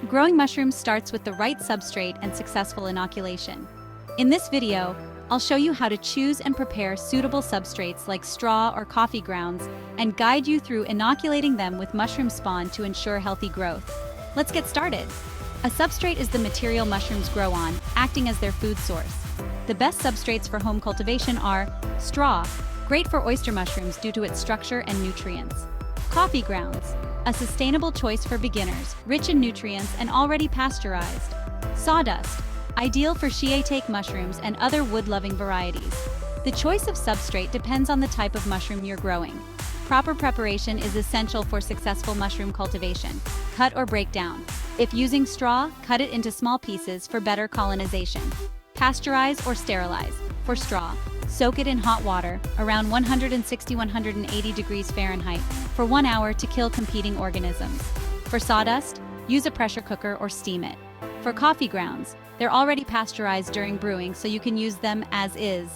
Growing mushrooms starts with the right substrate and successful inoculation. In this video, I'll show you how to choose and prepare suitable substrates like straw or coffee grounds and guide you through inoculating them with mushroom spawn to ensure healthy growth. Let's get started. A substrate is the material mushrooms grow on, acting as their food source. The best substrates for home cultivation are straw, great for oyster mushrooms due to its structure and nutrients. Coffee grounds, a sustainable choice for beginners, rich in nutrients and already pasteurized. Sawdust, ideal for shiitake mushrooms and other wood-loving varieties. The choice of substrate depends on the type of mushroom you're growing. Proper preparation is essential for successful mushroom cultivation. Cut or break down. If using straw, cut it into small pieces for better colonization. Pasteurize or sterilize. For straw, soak it in hot water, around 160–180 degrees Fahrenheit, for 1 hour to kill competing organisms. For sawdust, use a pressure cooker or steam it. For coffee grounds, they're already pasteurized during brewing, so you can use them as is.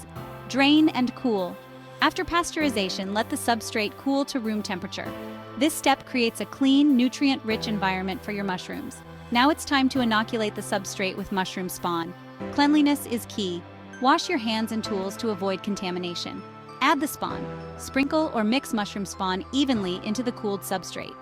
Drain and cool. After pasteurization, let the substrate cool to room temperature. This step creates a clean, nutrient-rich environment for your mushrooms. Now it's time to inoculate the substrate with mushroom spawn. Cleanliness is key. Wash your hands and tools to avoid contamination. Add the spawn. Sprinkle or mix mushroom spawn evenly into the cooled substrate.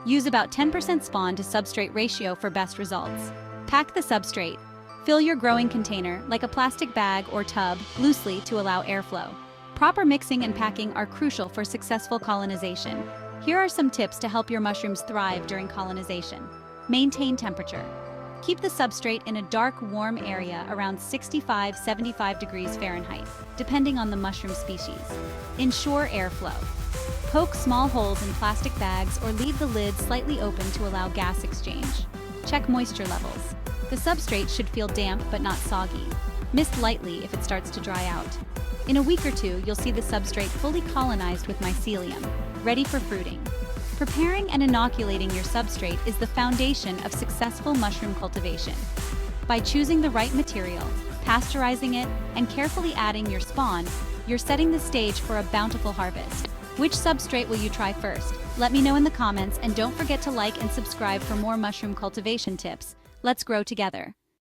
Use about 10% spawn to substrate ratio for best results. Pack the substrate. Fill your growing container, like a plastic bag or tub, loosely to allow airflow. Proper mixing and packing are crucial for successful colonization. Here are some tips to help your mushrooms thrive during colonization. Maintain temperature. Keep the substrate in a dark, warm area around 65–75 degrees Fahrenheit, depending on the mushroom species. Ensure airflow. Poke small holes in plastic bags or leave the lid slightly open to allow gas exchange. Check moisture levels. The substrate should feel damp but not soggy. Mist lightly if it starts to dry out. In a week or two, you'll see the substrate fully colonized with mycelium, ready for fruiting. Preparing and inoculating your substrate is the foundation of successful mushroom cultivation. By choosing the right material, pasteurizing it, and carefully adding your spawn, you're setting the stage for a bountiful harvest. Which substrate will you try first? Let me know in the comments, and don't forget to like and subscribe for more mushroom cultivation tips. Let's grow together.